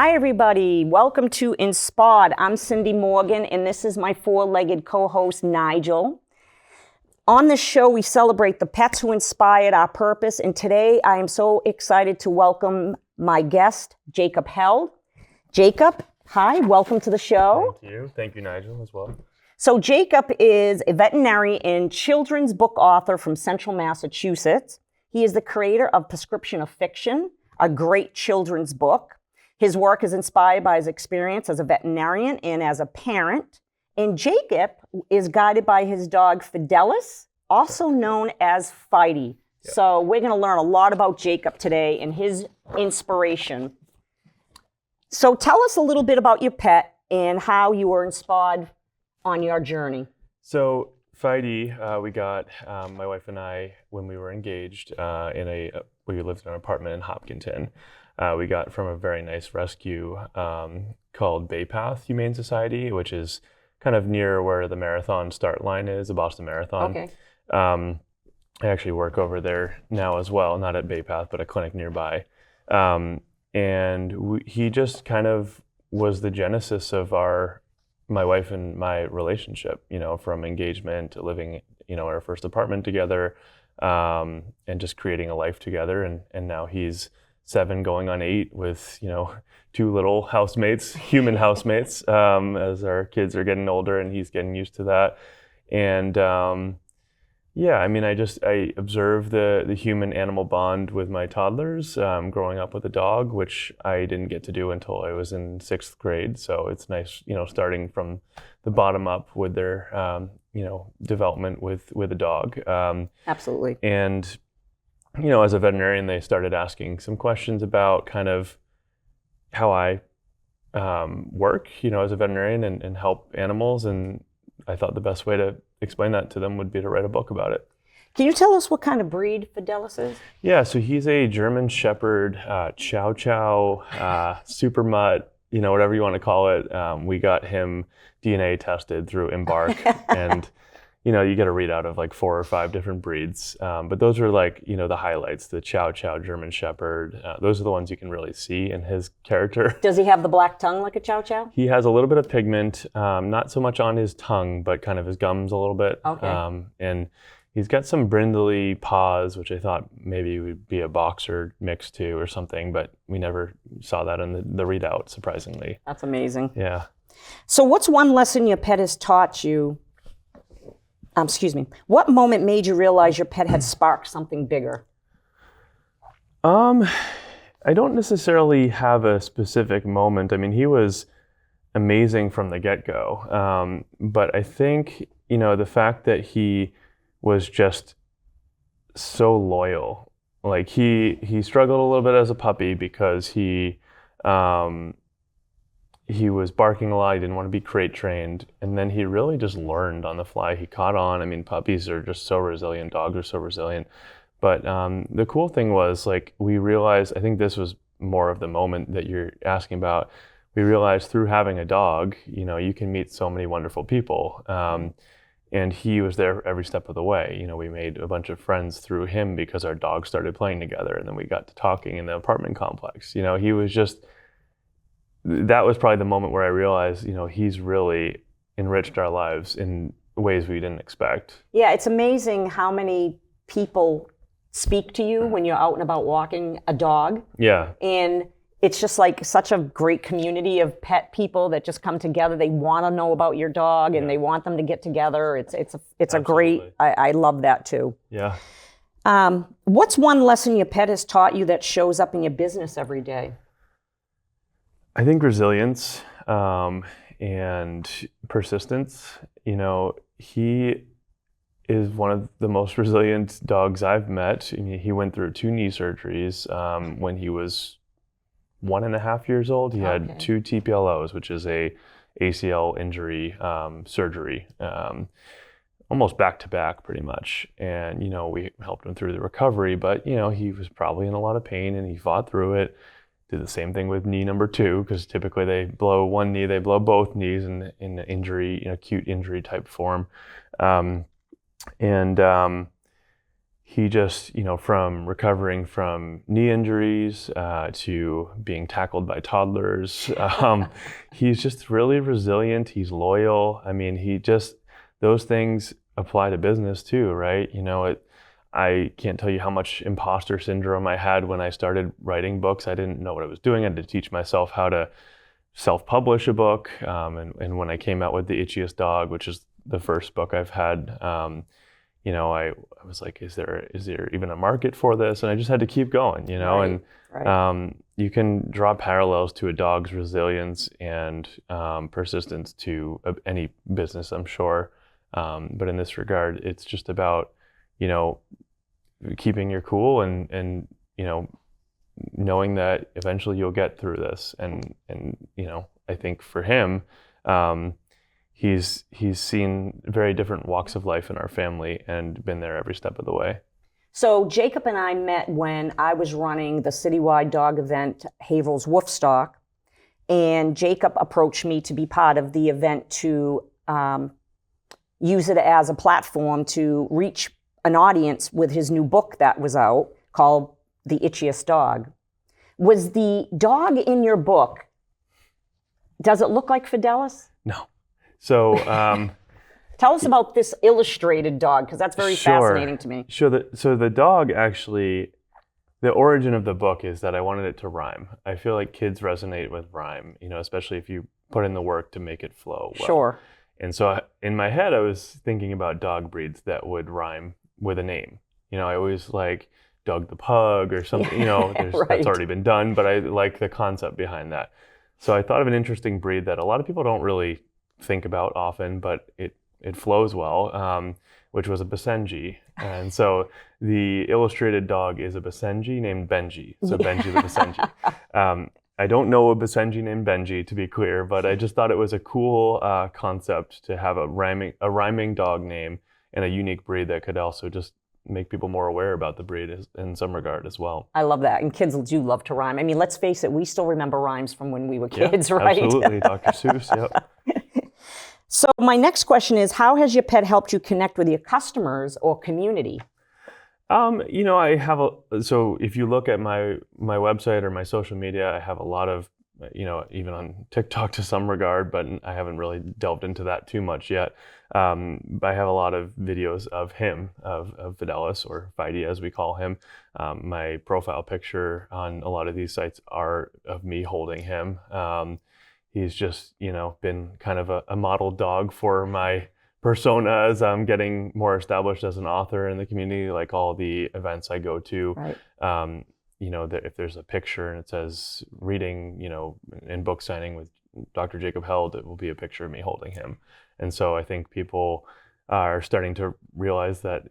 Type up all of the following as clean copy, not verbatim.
Hi, everybody. Welcome to insPAWed. I'm Cyndie Morgan, and this is my four-legged co-host, Nigel. On this show, we celebrate the pets who inspired our purpose, and today I am so excited to welcome my guest, Jacob Held. Jacob, hi, welcome to the show. Thank you. Thank you, Nigel, as well. So Jacob is a veterinary and children's book author from Central Massachusetts. He is the creator of Prescription of Fiction, a great children's book. His work is inspired by his experience as a veterinarian and as a parent. And Jacob is guided by his dog, Fidelis, also known as Fidey. Yep. So we're going to learn a lot about Jacob today and his inspiration. So tell us a little bit about your pet and how you were inspired on your journey. So Fidey, we got my wife and I when we were engaged we lived in an apartment in Hopkinton. We got from a very nice rescue called Bay Path Humane Society, which is kind of near where the marathon start line is, the Boston Marathon. Okay. I actually work over there now as well, not at Bay Path, but a clinic nearby. He just kind of was the genesis of my wife and my relationship, from engagement to living, in our first apartment together, and just creating a life together. And now he's 7 going on 8 with, 2 little housemates, human housemates, as our kids are getting older and he's getting used to that. And I observe the human animal bond with my toddlers, growing up with a dog, which I didn't get to do until I was in 6th grade. So it's nice, starting from the bottom up with their, development with a dog. Absolutely. And as a veterinarian, they started asking some questions about kind of how I work, as a veterinarian and help animals. And I thought the best way to explain that to them would be to write a book about it. Can you tell us what kind of breed Fidelis is? Yeah, so he's a German Shepherd, Chow Chow, Super Mutt, whatever you want to call it. We got him DNA tested through Embark, and you get a readout of like 4 or 5 different breeds. But those are like, the highlights, the Chow Chow German Shepherd. Those are the ones you can really see in his character. Does he have the black tongue like a Chow Chow? He has a little bit of pigment, not so much on his tongue, but kind of his gums a little bit. Okay. And he's got some brindly paws, which I thought maybe would be a boxer mix too or something, but we never saw that in the readout, surprisingly. That's amazing. Yeah. So what's one lesson your pet has taught you? What moment made you realize your pet had sparked something bigger? I don't necessarily have a specific moment. I mean, he was amazing from the get-go. But I think, the fact that he was just so loyal. Like he struggled a little bit as a puppy because he was barking a lot. He didn't want to be crate trained. And then he really just learned on the fly. He caught on. I mean, puppies are just so resilient. Dogs are so resilient. But the cool thing was, we realized, I think this was more of the moment that you're asking about. We realized through having a dog, you can meet so many wonderful people. And he was there every step of the way. We made a bunch of friends through him because our dogs started playing together. And then we got to talking in the apartment complex. He was just... That was probably the moment where I realized, he's really enriched our lives in ways we didn't expect. Yeah, it's amazing how many people speak to you when you're out and about walking a dog. Yeah. And it's just like such a great community of pet people that just come together. They want to know about your dog and they want them to get together. It's a great, I love that too. Yeah. What's one lesson your pet has taught you that shows up in your business every day? I think resilience and persistence. He is one of the most resilient dogs I've met. I mean, he went through 2 knee surgeries when he was 1.5 years old. He had 2 TPLOs, which is a ACL injury surgery, almost back to back pretty much. And, we helped him through the recovery, but, he was probably in a lot of pain and he fought through it. Did the same thing with knee number 2, because typically they blow one knee, they blow both knees in an injury, acute injury type form. he just, from recovering from knee injuries to being tackled by toddlers, he's just really resilient. He's loyal. I mean, those things apply to business too, right? I can't tell you how much imposter syndrome I had when I started writing books. I didn't know what I was doing. I had to teach myself how to self-publish a book. And when I came out with the Itchiest dog, which is the first book I've had, I was like, is there even a market for this? And I just had to keep going, Right, and you can draw parallels to a dog's resilience and persistence to any business, I'm sure. But in this regard, it's just about, keeping your cool and knowing that eventually you'll get through this. And I think for him, he's seen very different walks of life in our family and been there every step of the way. So Jacob and I met when I was running the citywide dog event, Haverhill's Woofstock, and Jacob approached me to be part of the event to use it as a platform to reach an audience with his new book that was out called The Itchiest Dog. Was the dog in your book, does it look like Fidelis? No. So tell us about this illustrated dog, because that's very fascinating to me. Sure. So the dog actually, the origin of the book is that I wanted it to rhyme. I feel like kids resonate with rhyme, especially if you put in the work to make it flow well. Sure. And so in my head, I was thinking about dog breeds that would rhyme with a name. I always like Doug the Pug or something, Right. That's already been done, but I like the concept behind that. So I thought of an interesting breed that a lot of people don't really think about often, but it flows well, which was a Basenji. And so the illustrated dog is a Basenji named Benji. So Benji the Basenji. I don't know a Basenji named Benji, to be clear, but I just thought it was a cool concept to have a rhyming dog name and a unique breed that could also just make people more aware about the breed in some regard as well. I love that. And kids do love to rhyme. I mean, let's face it, we still remember rhymes from when we were kids, right? Absolutely, Dr. Seuss, yep. So my next question is, how has your pet helped you connect with your customers or community? I have so if you look at my website or my social media, I have a lot of, even on TikTok to some regard, but I haven't really delved into that too much yet. I have a lot of videos of him, of Fidelis, or Fidey as we call him. My profile picture on a lot of these sites are of me holding him. He's just, been kind of a model dog for my persona as I'm getting more established as an author in the community, like all the events I go to. Right. If there's a picture and it says reading, in book signing with Dr. Jacob Held, it will be a picture of me holding him. And so I think people are starting to realize that,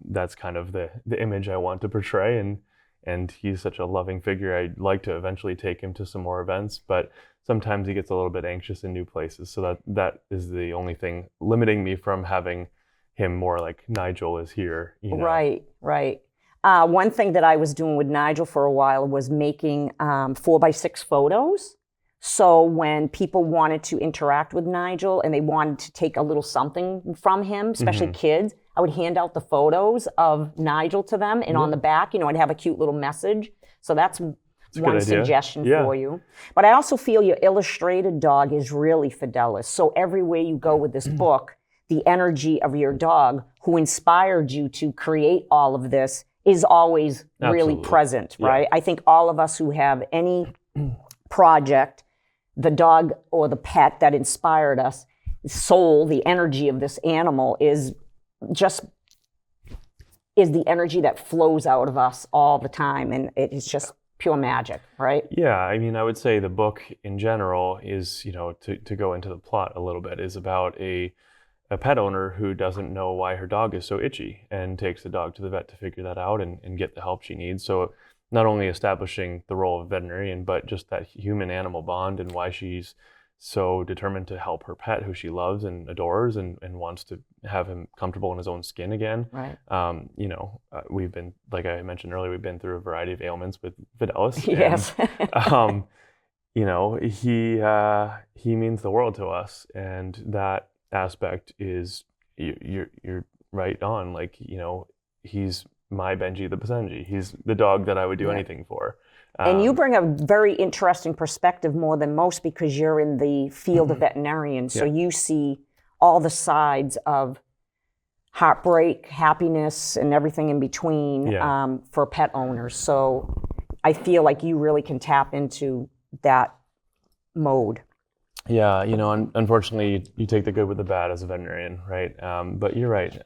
that's kind of the image I want to portray. And he's such a loving figure. I'd like to eventually take him to some more events, but sometimes he gets a little bit anxious in new places. So that is the only thing limiting me from having him more like Nigel is here. Right. One thing that I was doing with Nigel for a while was making 4x6 photos. So when people wanted to interact with Nigel and they wanted to take a little something from him, especially kids, I would hand out the photos of Nigel to them. And on the back, I'd have a cute little message. So that's one suggestion for you. But I also feel your illustrated dog is really Fidelis. So everywhere you go with this book, the energy of your dog who inspired you to create all of this is always really present, right? I think all of us who have any project, the dog or the pet that inspired us, soul, the energy of this animal is the energy that flows out of us all the time. And it is just pure magic, right? Yeah, I mean, I would say the book in general is, to go into the plot a little bit, is about a pet owner who doesn't know why her dog is so itchy and takes the dog to the vet to figure that out and get the help she needs. So not only establishing the role of veterinarian, but just that human-animal bond and why she's so determined to help her pet who she loves and adores and wants to have him comfortable in his own skin again. Right. We've been, like I mentioned earlier, we've been through a variety of ailments with Fidelis. Yes. And, he means the world to us, and that aspect is you're right on. Like, he's my Benji the Basenji. He's the dog that I would do anything for. And you bring a very interesting perspective more than most because you're in the field of veterinarian. So you see all the sides of heartbreak, happiness, and everything in between for pet owners. So I feel like you really can tap into that mode. Yeah, you know, unfortunately, you take the good with the bad as a veterinarian, right? But you're right.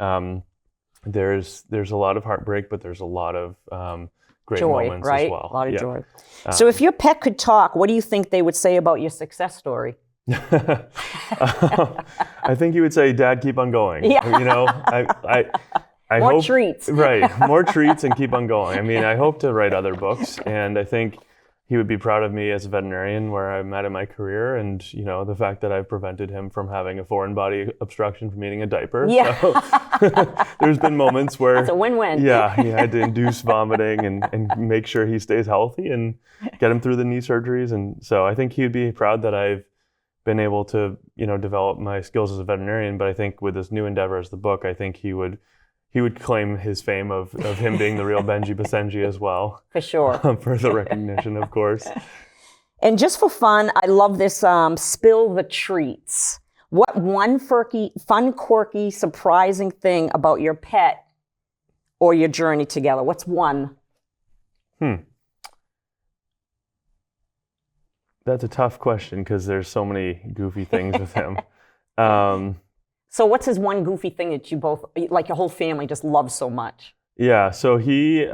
There's a lot of heartbreak, but there's a lot of great joy, moments right? as well. A lot of joy. So if your pet could talk, what do you think they would say about your success story? I think you would say, "Dad, keep on going." Yeah. You know, I more hope, treats. Right, more treats and keep on going. I mean, I hope to write other books, and I think he would be proud of me as a veterinarian where I'm at in my career, and you know, the fact that I've prevented him from having a foreign body obstruction from eating a diaper. Yeah. So, there's been moments where it's a win-win. Yeah, he had to induce vomiting and make sure he stays healthy and get him through the knee surgeries, and so I think he'd be proud that I've been able to, you know, develop my skills as a veterinarian. But I think with this new endeavor as the book, I think he would claim his fame of him being the real Benji Basenji as well. For sure. For the recognition, of course. And just for fun, I love this spill the treats. What one fun, quirky, surprising thing about your pet or your journey together? What's one? That's a tough question because there's so many goofy things with him. So what's his one goofy thing that you both, like your whole family, just loves so much? Yeah, so he,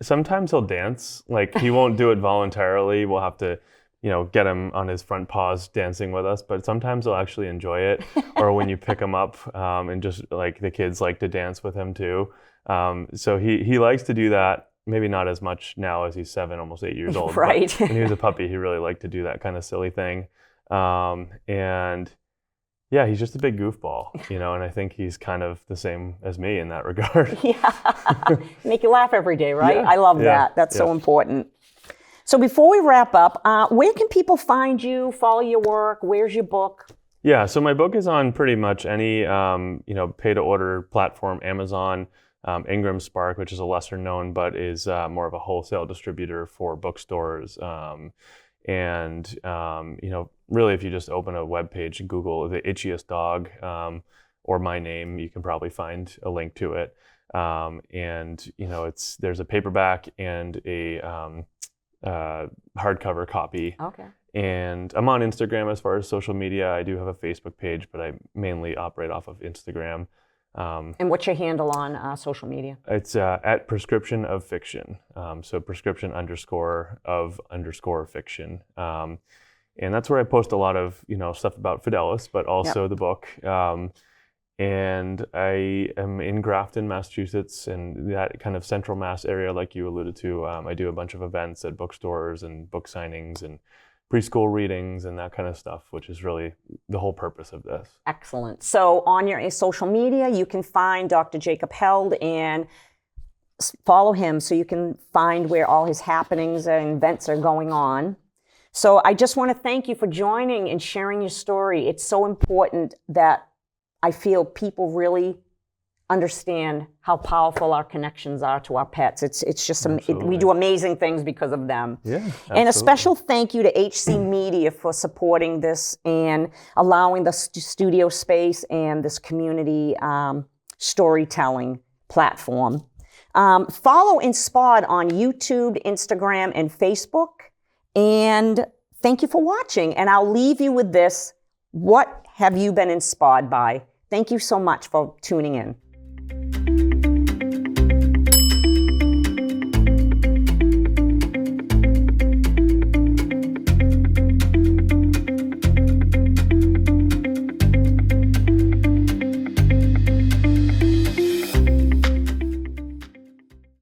sometimes he'll dance. Like, he won't do it voluntarily. We'll have to, you know, get him on his front paws dancing with us. But sometimes he'll actually enjoy it. Or when you pick him up and just, like, the kids like to dance with him too. So he likes to do that. Maybe not as much now as he's 7, almost 8 years old. Right. But when he was a puppy, he really liked to do that kind of silly thing. And yeah, he's just a big goofball, you know, and I think he's kind of the same as me in that regard. Yeah. Make you laugh every day, right? Yeah. I love that. That's so important. So before we wrap up, where can people find you, follow your work? Where's your book? Yeah, so my book is on pretty much any, you know, pay-to-order platform, Amazon, Ingram Spark, which is a lesser known, but is more of a wholesale distributor for bookstores. And, you know, really if you just open a web page and Google the Itchiest dog or my name, you can probably find a link to it. And, you know, there's a paperback and a hardcover copy. Okay. And I'm on Instagram as far as social media. I do have a Facebook page, but I mainly operate off of Instagram. And what's your handle on social media? It's at prescription of fiction. So prescription _of _fiction. And that's where I post a lot of, you know, stuff about Fidelis, but also the book. And I am in Grafton, Massachusetts, and that kind of central Mass area, like you alluded to. I do a bunch of events at bookstores and book signings and preschool readings and that kind of stuff, which is really the whole purpose of this. Excellent. So on your social media, you can find Dr. Jacob Held and follow him so you can find where all his happenings and events are going on. So I just want to thank you for joining and sharing your story. It's so important that I feel people really understand how powerful our connections are to our pets. It's just, we do amazing things because of them. Yeah, absolutely. And a special thank you to HC Media for supporting this and allowing the studio space and this community storytelling platform. Follow insPAWed on YouTube, Instagram, and Facebook. And thank you for watching. And I'll leave you with this. What have you been insPAWed by? Thank you so much for tuning in.